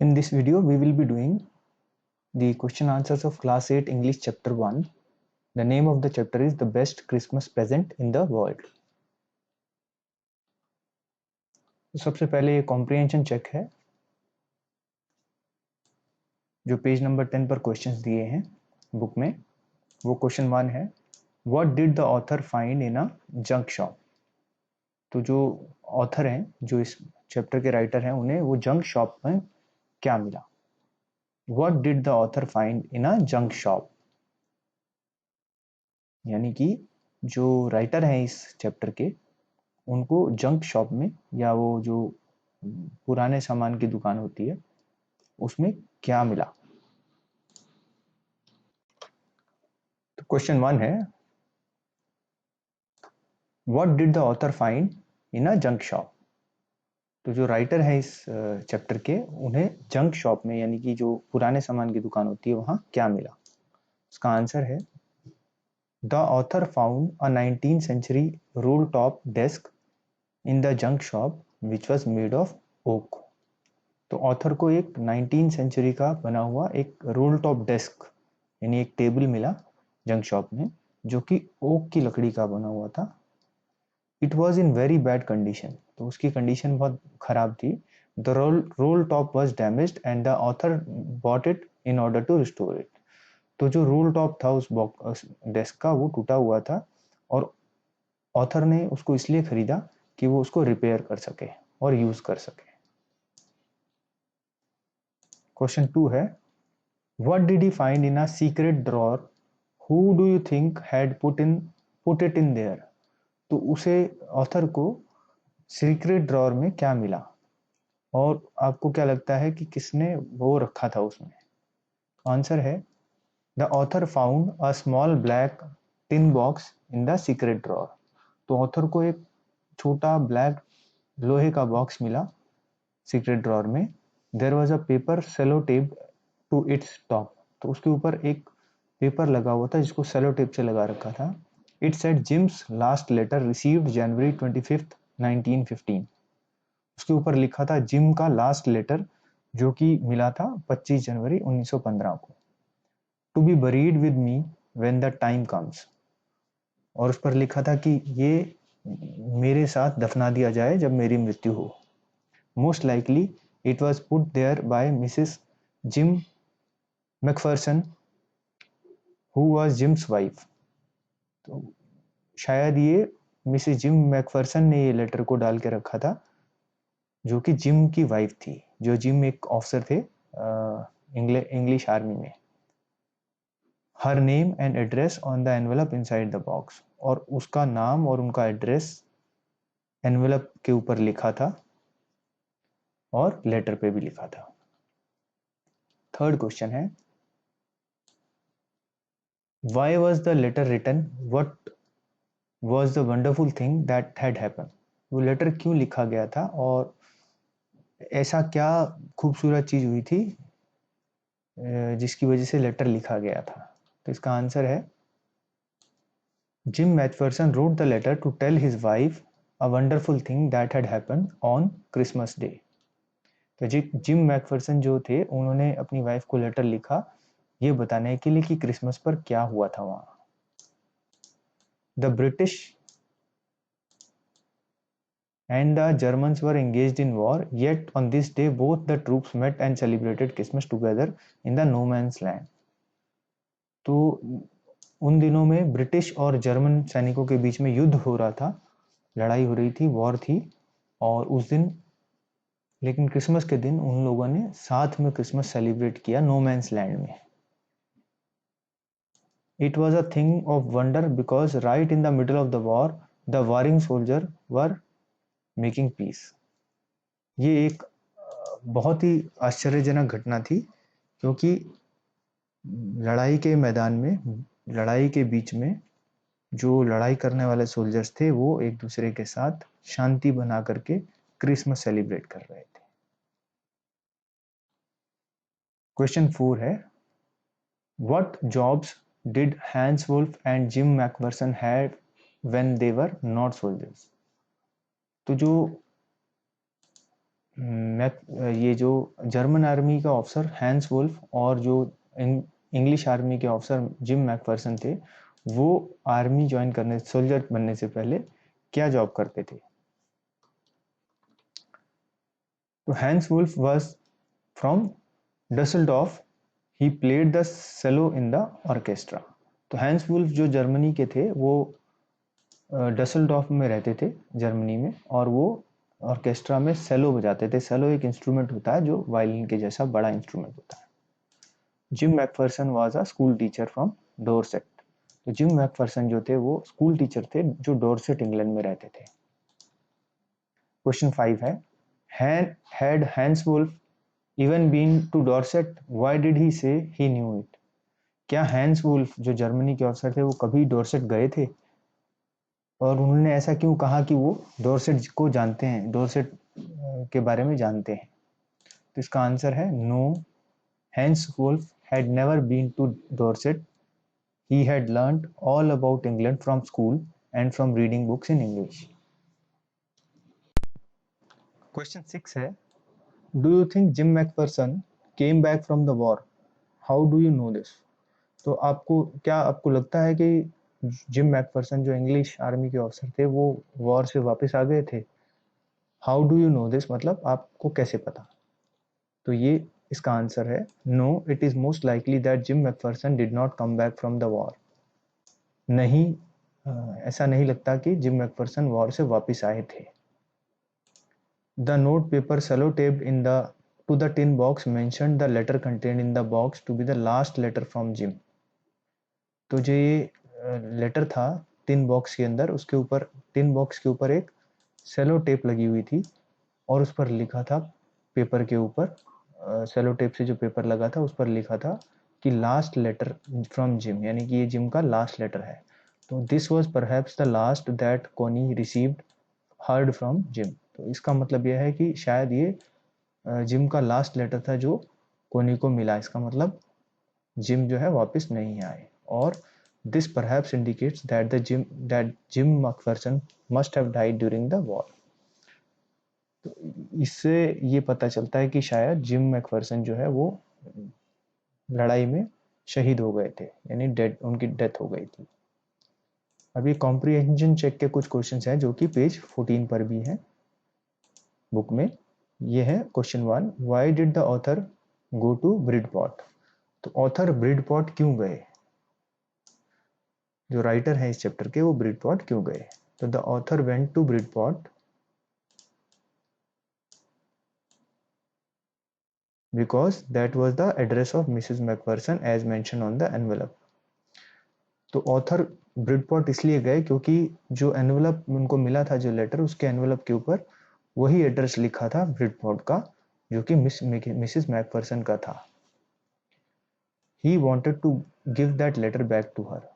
In this video, we will be doing the question answers of class 8 English chapter 1. The name of the chapter is The Best Christmas Present in the World. तो सबसे पहले ये comprehension check है जो page number 10 पर questions दिए हैं book में। वो क्वेश्चन 1 है, what did the author find in a junk shop. तो जो ऑथर हैं, जो इस चैप्टर के राइटर हैं, उन्हें वो जंक शॉप में क्या मिला। What did the author find in a junk shop, यानी कि जो राइटर हैं इस चैप्टर के, उनको जंक शॉप में या वो जो पुराने सामान की दुकान होती है उसमें क्या मिला। तो क्वेश्चन 1 है, what did the author find in a junk shop. तो जो राइटर है इस चैप्टर के, उन्हें जंक शॉप में यानी कि जो पुराने सामान की दुकान होती है वहां क्या मिला। उसका आंसर है, the author found a 19th century roll top desk in the junk shop which was made of oak. तो ऑथर को एक 19th सेंचुरी का बना हुआ एक रोल टॉप डेस्क यानी एक टेबल मिला जंक शॉप में, जो कि ओक की लकड़ी का बना हुआ था। It was in very bad condition, तो उसकी कंडीशन बहुत खराब थी। The roll top was damaged and the author bought it in order to restore it. तो जो रोल टॉप था उस डेस्क का, वो टूटा हुआ था और ऑथर ने उसको इसलिए खरीदा कि वो उसको रिपेयर कर सके और यूज कर सके। क्वेश्चन 2 है, what did he find in a secret drawer, who do you think had put it in their. तो उसे, ऑथर को सीक्रेट ड्रॉर में क्या मिला और आपको क्या लगता है कि किसने वो रखा था उसमें। आंसर है, the author found a small black tin box in the secret drawer. तो ऑथर को एक छोटा ब्लैक लोहे का बॉक्स मिला सीक्रेट ड्रॉर में। There was a paper sellotape to its top. तो उसके ऊपर एक पेपर लगा हुआ था जिसको सेलो टेप से लगा रखा था। It said Jim's last letter received January 25th 1915। उसके ऊपर लिखा था जिम का लास्ट लेटर जो कि मिला था 25 जनवरी 1915 को। To be buried with me when the time comes. और उस पर लिखा था कि ये मेरे साथ दफना दिया जाए जब मेरी मृत्यु हो। Most likely it was put there by Mrs Jim McPherson who was Jim's wife. तो शायद ये मिसेस जिम मैकफरसन ने ये लेटर को डाल के रखा था, जो कि जिम की वाइफ थी, जो जिम एक ऑफिसर थे इंग्लिश आर्मी में। Her name and address on the envelope inside the box. और उसका नाम और उनका एड्रेस एनवेलप के ऊपर लिखा था और लेटर पे भी लिखा था। थर्ड क्वेश्चन है, why was the letter written, what was the wonderful thing that had happen. वो लेटर क्यों लिखा गया था और ऐसा क्या खूबसूरत चीज हुई थी जिसकी वजह से लेटर लिखा गया था। तो इसका आंसर है, Jim McPherson wrote the letter to tell his wife a wonderful thing that had happen on Christmas day. तो जिम मैकफरसन जो थे, उन्होंने अपनी वाइफ को लेटर लिखा ये बताने के लिए कि क्रिसमस पर क्या हुआ था वहां। The British and the Germans were engaged in war, yet on this day both the troops met and celebrated Christmas together in the no man's land. तो उन दिनों में ब्रिटिश और जर्मन सैनिकों के बीच में युद्ध हो रहा था, लड़ाई हो रही थी, वॉर थी। और उस दिन, लेकिन क्रिसमस के दिन उन लोगों ने साथ में क्रिसमस सेलिब्रेट किया नो मैंस लैंड में। It was a thing of wonder because right in the middle of the war the warring soldier were making piece. ये एक बहुत ही आश्चर्यजनक घटना थी, क्योंकि लड़ाई के मैदान में, लड़ाई के बीच में जो लड़ाई करने वाले सोल्जर्स थे वो एक दूसरे के साथ शांति बना करके क्रिसमस सेलिब्रेट कर रहे थे। क्वेश्चन 4 है, what jobs did Hans Wolf and Jim McPherson have when they were not soldiers. तो जो ये जो जर्मन आर्मी का ऑफिसर हैंस वुल्फ और जो इंग्लिश आर्मी के ऑफिसर जिम मैकफर्सन थे, वो आर्मी ज्वाइन करने, सोल्जर बनने से पहले क्या जॉब करते थे? तो Hans Wolf was from Dusseldorf, he played the cello in the orchestra. तो हैंस वुल्फ जो जर्मनी के थे, वो डसेल्डॉर्फ में रहते थे जर्मनी में, और वो ऑर्केस्ट्रा में सेलो बजाते थे। सेलो एक इंस्ट्रूमेंट होता है जो वायलिन के जैसा बड़ा इंस्ट्रूमेंट होता है। Gym Macpherson was a school teacher from Dorset. तो जिम मैकफर्सन जो थे वो स्कूल टीचर थे जो डोरसेट इंग्लैंड में रहते थे। क्वेश्चन 5 है, had Hans Wolf even been to Dorset, why did he say he knew it? क्या हैंस वुल्फ जो जर्मनी के ऑफिसर थे वो कभी डोरसेट गए थे, और उन्होंने ऐसा क्यों कहा कि वो डोरसेट को जानते हैं, डोरसेट के बारे में जानते हैं? तो इसका आंसर है no, Hans Wolf had never been to Dorset. He had learnt all about England from school and from reading books in English. Question 6 है, Do you think Jim McPherson came back from the war? How do you know this? तो आपको लगता है कि Jim McPherson जो English army के officer थे वो वॉर से वापस आ गए थे? How do you know this मतलब आपको कैसे पता? तो ये इसका आंसर है no, it is most likely that Jim McPherson did not come back from the war. नहीं, ऐसा नहीं लगता कि जिम मैकफर्सन वॉर से वापस आए थे। The note paper sellotaped in the to the tin box mentioned the letter contained in the box to be the last letter from Jim. तो जो ये लेटर था टिन बॉक्स के अंदर, उसके ऊपर, टिन बॉक्स के ऊपर एक सेलो टेप लगी हुई थी और उस पर लिखा था, पेपर के ऊपर सेलो टेप से जो पेपर लगा था उस पर लिखा था कि लास्ट लेटर फ्रॉम जिम, यानी कि ये जिम का लास्ट लेटर है। तो this was perhaps the last that कोनी रिसीव्ड हर्ड फ्रॉम जिम। तो इसका मतलब यह है कि शायद ये जिम का लास्ट लेटर था जो कोनी को मिला। इसका मतलब जिम जो है वापस नहीं आए। और this perhaps indicates that Jim Macpherson must have died during the war. तो इससे ये पता चलता है कि शायद जिम मैकफर्सन जो है वो लड़ाई में शहीद हो गए थे, यानी डेड, उनकी डेथ हो गई थी। अभी कॉम्प्रिहेंशन चेक के कुछ क्वेश्चंस हैं जो कि पेज 14 पर भी हैं बुक में। ये है question 1, why did the author go to Bridport? तो ऑथर ब्रिडपॉट क्यों गए? जो राइटर है इस चैप्टर के वो ब्रिडपॉट क्यों गए? तो the author went to Bridport because that was the address of Mrs. McPherson as mentioned on the envelope. तो ऑथर ब्रिडपॉट इसलिए गए क्योंकि जो एनवेलप उनको मिला था, जो लेटर, उसके एनवेलप के ऊपर वही एड्रेस लिखा था ब्रिडपॉट का, जो कि मिसेस मैकफर्सन का था। He wanted to give that letter back to her.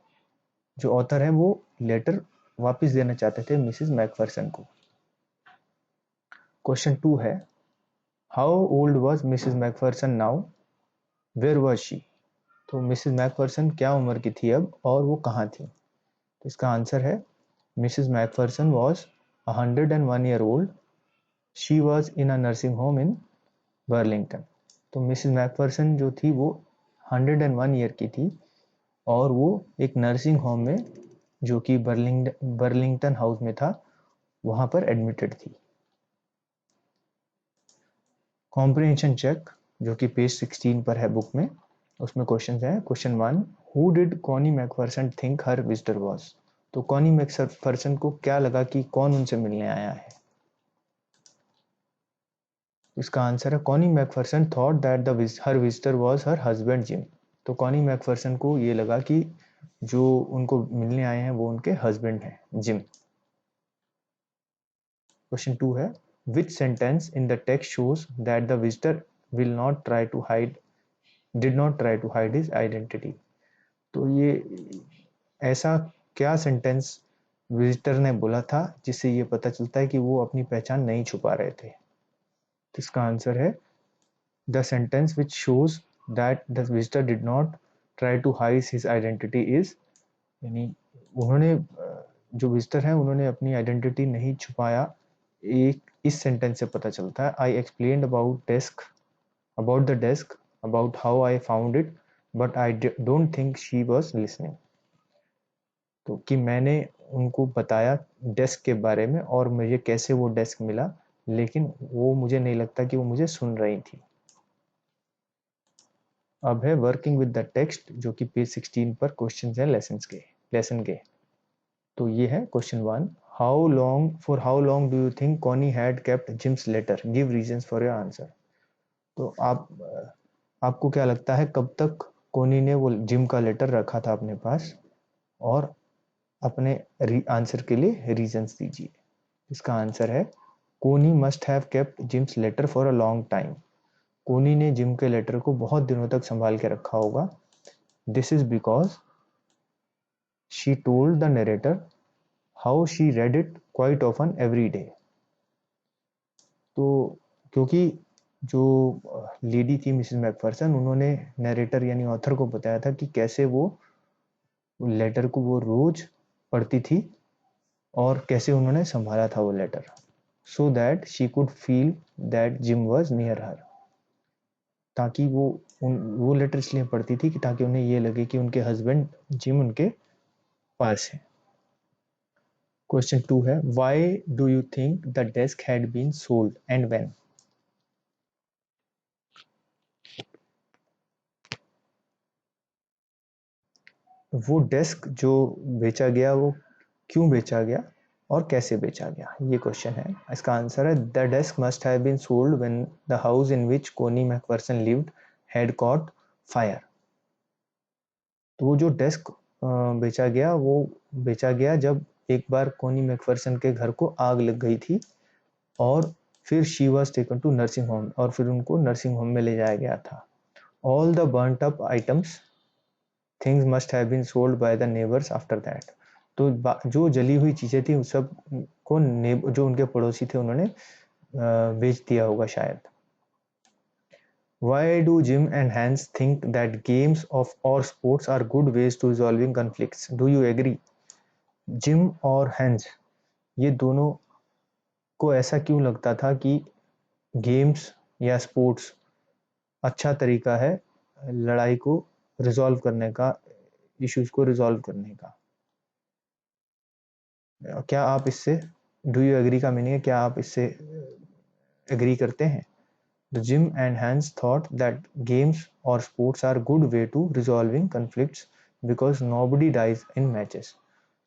जो ऑथर है वो लेटर वापस देना चाहते थे मिसेस मैकफर्सन को। क्वेश्चन 2 है, how old was Mrs McPherson now, where was she? तो मिसेस मैकफर्सन क्या उम्र की थी अब, और वो कहाँ थी? तो इसका आंसर है Mrs Macpherson was 101 year old, she was in a nursing home in Burlington. तो मिसेस मैकफर्सन जो थी वो 101 ईयर की थी और वो एक नर्सिंग होम में, जो कि बर्लिंगटन हाउस में था, वहां पर एडमिटेड थी। कॉम्प्रिहेंशन चेक जो कि पेज 16 पर है बुक में, उसमें क्वेश्चन है। Question 1, who did Connie Macpherson think her visitor was? तो कॉनी मैकफर्सन को क्या लगा कि कौन उनसे मिलने आया है? इसका आंसर है Connie Macpherson thought that her visitor was her husband Jim. तो कॉनी मैकफर्सन को ये लगा कि जो उनको मिलने आए हैं वो उनके हस्बैंड हैं, जिम। क्वेश्चन 2 है, which sentence in the text shows that the visitor will not try to hide did not try to hide his identity? तो ये ऐसा क्या सेंटेंस विजिटर ने बोला था जिससे ये पता चलता है कि वो अपनी पहचान नहीं छुपा रहे थे? तो इसका आंसर है the sentence which shows that the visitor did not try to hide his identity is, यानी उन्होंने जो विजिटर हैं उन्होंने अपनी आइडेंटिटी नहीं छुपाया, एक इस सेंटेंस से पता चलता है, I explained about the desk, about how I found it, but I don't think she was listening. तो कि मैंने उनको बताया डेस्क के बारे में और मुझे कैसे वो डेस्क मिला, लेकिन वो मुझे नहीं लगता कि वो मुझे सुन रही थी। अब है वर्किंग विद द टेक्स्ट, जो कि पेज 16 पर क्वेश्चंस हैं लेसन के। तो ये है question 1, how long do you think Connie had kept Jim's letter, give reasons for your answer. तो आपको क्या लगता है कब तक कोनी ने वो जिम का लेटर रखा था अपने पास, और अपने आंसर के लिए रीजंस दीजिए। इसका आंसर है, Connie must have kept Jim's letter for a long time. Connie ने जिम के लेटर को बहुत दिनों तक संभाल के रखा होगा। This is because she told the narrator how she read it quite often every day. तो क्योंकि जो लेडी थी मिसेस मैकफरसन, उन्होंने नरेटर यानी ऑथर को बताया था कि कैसे वो लेटर को वो रोज पढ़ती थी और कैसे उन्होंने संभाला था वो letter, so that she could feel that Jim was near her. ताकि वो लेटर इसलिए पढ़ती थी कि ताकि उन्हें ये लगे कि उनके हस्बैंड जिम उनके पास है। क्वेश्चन 2 है, why do you think the desk had been sold and when. वो डेस्क जो बेचा गया वो क्यों बेचा गया और कैसे बेचा गया, ये क्वेश्चन है। इसका आंसर है, the desk must have been sold when the house in which Connie McPherson lived had caught fire. तो वो जो डेस्क बेचा गया जब एक बार कोनी मैकफरसन के घर को आग लग गई थी, और फिर she was taken to nursing home, और फिर उनको नर्सिंग होम में ले जाया गया था। All the burnt up items things must have been sold by the neighbours after that. तो जो जली हुई चीजें थी उस सब को जो उनके पड़ोसी थे उन्होंने बेच दिया होगा शायद। Why do Jim and Hans think that games of or sports are good ways to resolving conflicts? Do you agree? Gym और हैंस ये दोनों को ऐसा क्यों लगता था कि गेम्स या स्पोर्ट्स अच्छा तरीका है लड़ाई को रिजॉल्व करने का, इश्यूज को रिजॉल्व करने का। क्या आप इससे, डू यू एग्री का मीनिंग है क्या आप इससे एग्री करते हैं? The Jim and Hans thought that games और sports are good way to resolving conflicts because nobody dies in matches.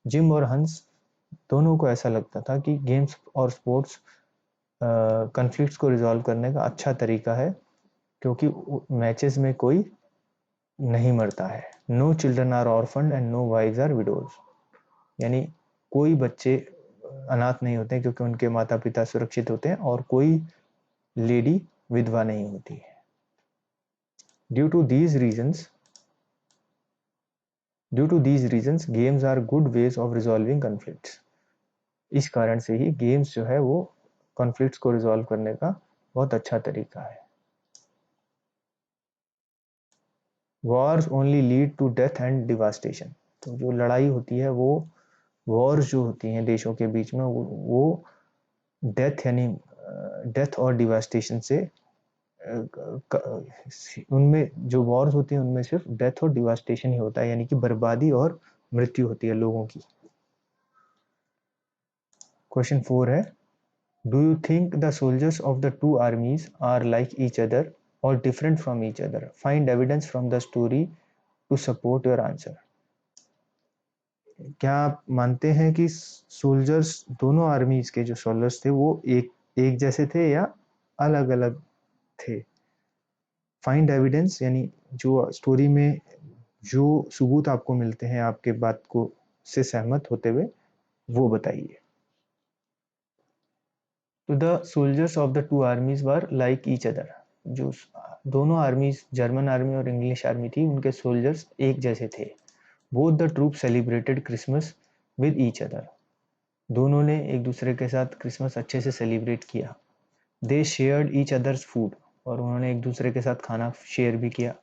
Jim और हंस दोनों को ऐसा लगता था कि गेम्स और स्पोर्ट्स कन्फ्लिक्ट्स को रिजॉल्व करने का अच्छा तरीका है, क्योंकि मैचेस में कोई नहीं मरता है। No children are orphaned and no wives are widows, यानी कोई बच्चे अनाथ नहीं होते क्योंकि उनके माता पिता सुरक्षित होते हैं, और कोई लेडी विधवा नहीं होती है। Due to these reasons games are good ways of resolving conflicts. इस कारण से ही गेम्स जो है वो कॉन्फ्लिक्ट्स को रिजॉल्व करने का बहुत अच्छा तरीका है। Wars only lead to death and devastation. तो जो लड़ाई होती है वो, वॉर्स जो होती हैं देशों के बीच में, वो डेथ यानी डेथ और डिवास्टेशन से, उनमें जो वॉर्स होती हैं उनमें सिर्फ डेथ और डिवास्टेशन ही होता है, यानी कि बर्बादी और मृत्यु होती है लोगों की। क्वेश्चन 4 है, do you think the soldiers of the two armies are like each other और different from each other? Find evidence from the story to support your answer. क्या आप मानते हैं कि सोल्जर्स, दोनों आर्मीज के जो सोल्जर्स थे वो एक जैसे थे या अलग अलग थे? फाइंड एविडेंस यानी जो स्टोरी में जो सबूत आपको मिलते हैं आपके बात को से सहमत होते हुए, वो बताइए। तो the soldiers of the two armies were like each other. जो दोनों आर्मीज, जर्मन आर्मी और इंग्लिश आर्मी थी, उनके सोल्जर्स एक जैसे थे। Both the troop celebrated Christmas with each other. दोनों ने एक दूसरे के साथ क्रिसमस अच्छे से सेलिब्रेट किया। दे शेयर्ड ईच अदर्स फूड, और उन्होंने एक दूसरे के साथ खाना शेयर भी किया।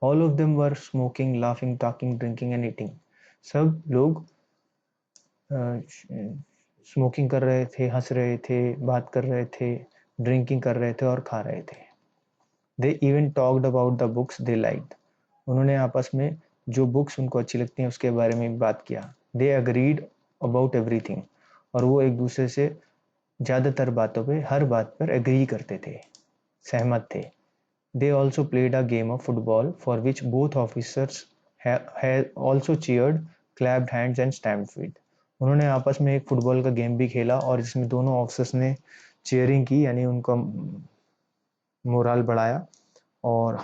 All of them were smoking, laughing, talking, drinking and eating. सब लोग स्मोकिंग कर रहे थे, हंस रहे थे, बात कर रहे थे, ड्रिंकिंग कर रहे थे और खा रहे थे। They even talked about the books they liked. उन्होंने आपस में जो बुक्स उनको अच्छी लगती हैं उसके बारे में बात किया। दे अग्रीड अबाउट एवरीथिंग, और वो एक दूसरे से ज़्यादातर बातों पे, हर बात पर एग्री करते थे, सहमत थे। They also played a game of football for which both officers also cheered, clapped hands and stamped feet. उन्होंने आपस में एक फुटबॉल का गेम भी खेला और जिसमें दोनों ऑफिसर्स ने चीयरिंग की, यानी उनका मोराल बढ़ाया और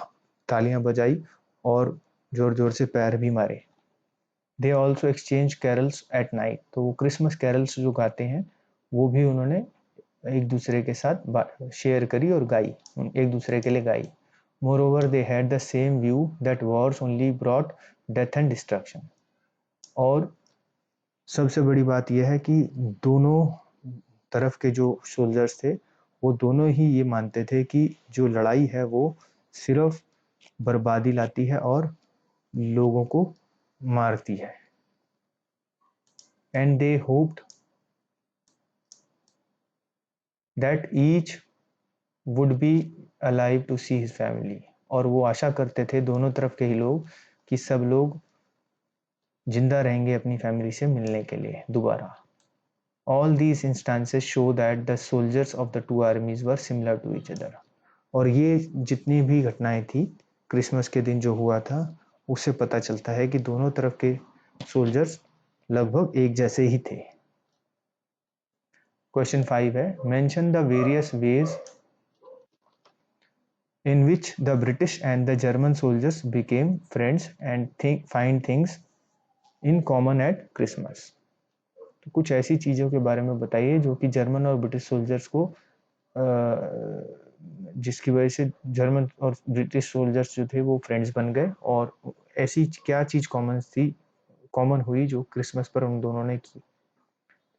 तालियां बजाई और जोर जोर से पैर भी मारे। They also exchange carols at night. तो वो क्रिसमस कैरल्स जो गाते हैं वो भी उन्होंने एक दूसरे के साथ शेयर करी और गाई, एक दूसरे के लिए गाई। More over they had the same view that Wars only brought death and destruction. और सबसे बड़ी बात यह है कि दोनों तरफ के जो सोल्जर्स थे वो दोनों ही ये मानते थे कि जो लड़ाई है वो सिर्फ बर्बादी लाती है और लोगों को मारती है। And they hoped that each would be alive to see his family. और वो आशा करते थे, दोनों तरफ के ही लोग, कि सब लोग जिंदा रहेंगे अपनी फैमिली से मिलने के लिए दोबारा। All these instances show that the soldiers of the two armies were similar to each other. और ये जितनी भी घटनाएं थी क्रिसमस के दिन जो हुआ था, उससे पता चलता है कि दोनों तरफ के सोल्जर्स लगभग एक जैसे ही थे। क्वेश्चन 5 है, mention the various ways in which the British and the German soldiers became friends and find things in common at Christmas। तो कुछ ऐसी चीज़ों के बारे में बताइए जो कि जर्मन और ब्रिटिश सोल्जर्स को जिसकी वजह से जर्मन और ब्रिटिश सोल्जर्स जो थे वो फ्रेंड्स बन गए, और ऐसी क्या चीज़ कॉमन हुई जो क्रिसमस पर उन दोनों ने की।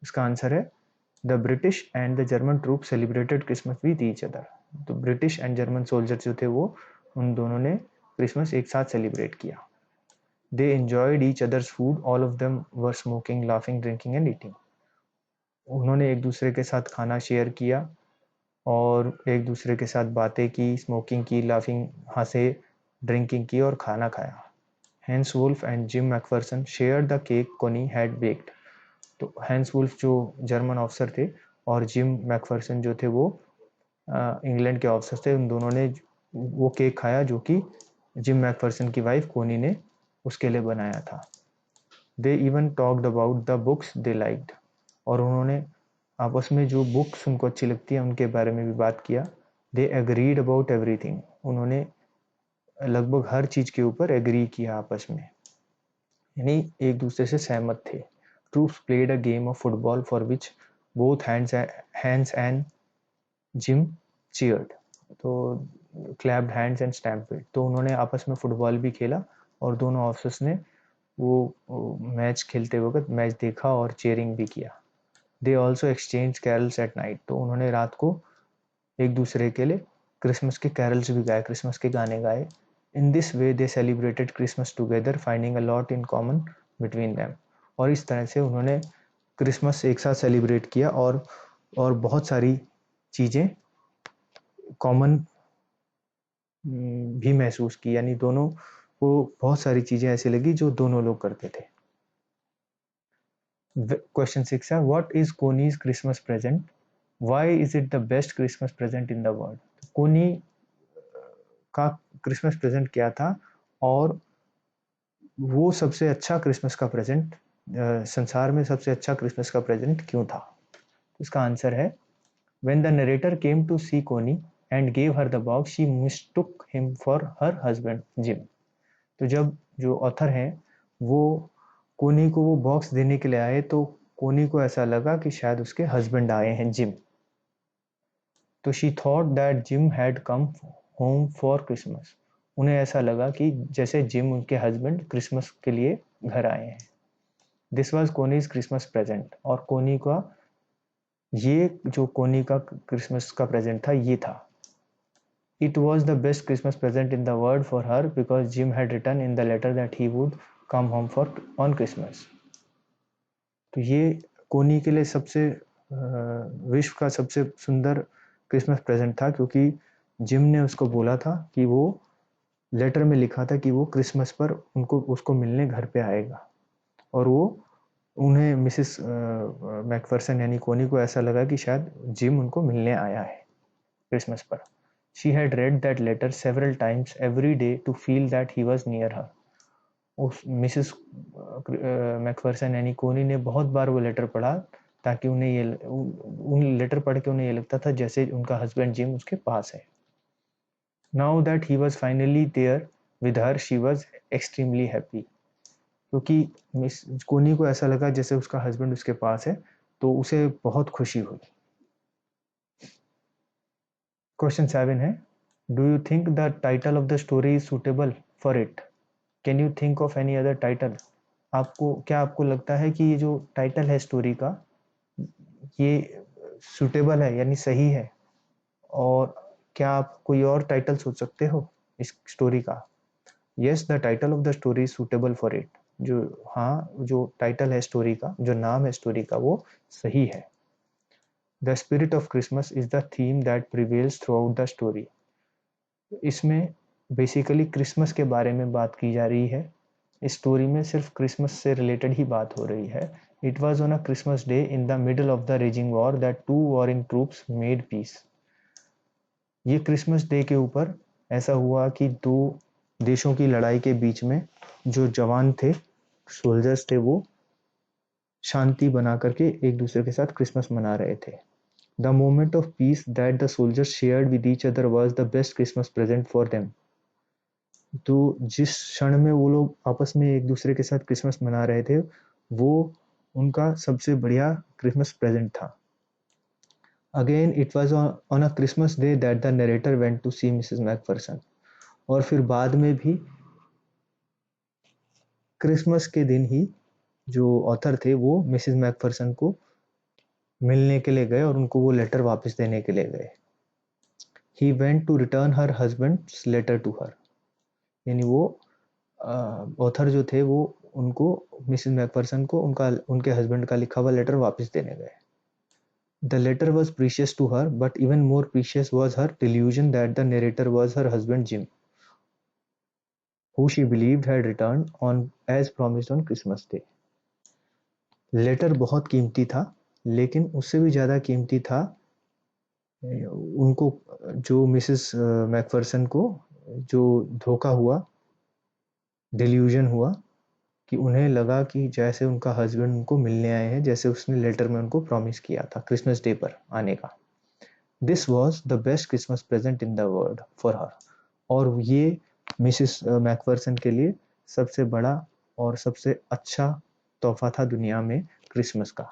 इसका आंसर है the British and the German troop celebrated Christmas with each other. तो ब्रिटिश एंड जर्मन सोल्जर्स जो थे वो उन दोनों ने क्रिसमस एक साथ सेलिब्रेट किया। They enjoyed each others food, all of them were smoking, laughing, drinking and eating. उन्होंने एक दूसरे के साथ खाना शेयर किया और एक दूसरे के साथ बातें की, स्मोकिंग की, लाफिंग, हंसे, ड्रिंकिंग की और खाना खाया। Hans Wolf and Jim Macpherson share the cake Connie had baked. तो हैंस वुल्फ जो जर्मन ऑफिसर थे और जिम मैकफर्सन जो थे वो इंग्लैंड के ऑफिसर थे, उन दोनों ने वो केक खाया जो कि जिम मैकफर्सन की वाइफ कोनी ने उसके लिए बनाया था। They even talked about the books they liked. और उन्होंने आपस में जो बुक्स उनको अच्छी लगती है उनके बारे में भी बात किया। They agreed about everything. उन्होंने लगभग हर चीज के ऊपर एग्री किया आपस में, यानी एक दूसरे से सहमत थे। Troops played a game of football for which both hands and gym cheered. तो क्लैप्ड हैंड्स एंड स्टैम्पेड। तो उन्होंने आपस में फुटबॉल भी खेला और दोनों ऑफिसर्स ने वो मैच खेलते वक्त मैच देखा और चीयरिंग भी किया। They also exchange carols at night. तो उन्होंने रात को एक दूसरे के लिए क्रिसमस के कैरल्स भी गाए, क्रिसमस के गाने गाए। In this way they celebrated Christmas together, finding a lot in common between them. और इस तरह से उन्होंने क्रिसमस एक साथ सेलिब्रेट किया और बहुत सारी चीज़ें कॉमन भी महसूस की, यानी दोनों को बहुत सारी चीज़ें ऐसी लगी जो दोनों लोग करते थे। क्वेश्चन 6 है, what is Connie's Christmas present, why is it the best Christmas present in the world. Connie का क्रिसमस प्रेजेंट क्या था और वो सबसे अच्छा क्रिसमस का प्रेजेंट, संसार में सबसे अच्छा क्रिसमस का प्रेजेंट क्यों था। इसका आंसर है, when the narrator came to see Connie and gave her the box she mistook him for her husband Jim. तो जब जो ऑथर हैं वो कोनी को वो बॉक्स देने के लिए आए तो कोनी को ऐसा लगा कि शायद उसके हस्बैंड आए हैं जिम। तो she thought that gym had come home for Christmas. उन्हें ऐसा लगा कि जैसे जिम उनके हस्बैंड क्रिसमस के लिए घर आए हैं। This was Connie's Christmas present. और कोनी का ये जो कोनी का क्रिसमस का प्रेजेंट था ये था। It was the best Christmas present in the world for her because Jim had written in the letter that he would come home on Christmas। तो ये कोनी के लिए सबसे विश्व का सबसे सुंदर क्रिसमस प्रेजेंट था, क्योंकि जिम ने उसको बोला था कि वो लेटर में लिखा था कि वो क्रिसमस पर उसको मिलने घर पे आएगा, और वो उन्हें मिसेस मैकफरसन यानी कोनी को ऐसा लगा कि शायद जिम उनको मिलने आया है क्रिसमस पर. She had read that letter several times every day to feel that he was near her. उस मिसेस मैकफरसन यानी कोनी ने बहुत बार वो लेटर पढ़ा, ताकि उन लेटर पढ़ के उन्हें ये लगता था जैसे उनका हस्बैंड जिम उसके पास है. Now that he was finally there with her she was extremely happy. क्योंकि मिस कोनी को ऐसा लगा जैसे उसका हस्बैंड उसके पास है, तो उसे बहुत खुशी हुई. क्वेश्चन 7 है, do you think the title of the story is suitable for it? Can you think of any other title? आपको लगता है कि ये जो टाइटल है स्टोरी का, ये सुटेबल है यानी सही है? और क्या आप कोई और टाइटल सोच सकते हो इस स्टोरी का? Yes, the title of the story is suitable for it. जो टाइटल है स्टोरी का, जो नाम है स्टोरी का, वो सही है. The spirit of Christmas is the theme that prevails through out the story. इसमें बेसिकली क्रिसमस के बारे में बात की जा रही है. इस स्टोरी में सिर्फ क्रिसमस से रिलेटेड ही बात हो रही है. It was on a Christmas day in the middle of the raging war that two warring troops made peace. ये क्रिसमस डे के ऊपर ऐसा हुआ कि दो देशों की लड़ाई के बीच में जो जवान थे, सोल्जर्स थे, वो शांति बना करके एक दूसरे के साथ क्रिसमस मना रहे थे. The moment of peace that the soldiers shared with each other was the best Christmas present for them. तो जिस क्षण में वो लोग आपस में एक दूसरे के साथ क्रिसमस मना रहे थे, वो उनका सबसे बढ़िया क्रिसमस प्रेजेंट था. Again it was on a Christmas day that the narrator went to see Mrs Macpherson. और फिर बाद में भी क्रिसमस के दिन ही जो ऑथर थे वो मिसेस मैकफरसन को मिलने के लिए गए और उनको वो लेटर वापस देने के लिए गए. He went to return her husband's letter to her. यानी वो ऑथर जो थे वो उनको मिसेस मैकफरसन को उनके हस्बैंड का लिखा हुआ लेटर वापस देने गए. The letter was precious to her, but even more precious was her delusion that the narrator was her husband Jim, who she believed had returned on as promised on Christmas Day. Letter बहुत कीमती था, लेकिन उससे भी ज़्यादा कीमती था उनको, जो मिसेस मैकफरसन को जो धोखा हुआ, डिल्यूजन हुआ, कि उन्हें लगा कि जैसे उनका हस्बैंड उनको मिलने आए हैं, जैसे उसने लेटर में उनको प्रॉमिस किया था क्रिसमस डे पर आने का. This was the best Christmas present in the world for her. और ये मिसेस मैकफरसन के लिए सबसे बड़ा और सबसे अच्छा तोहफा था दुनिया में क्रिसमस का.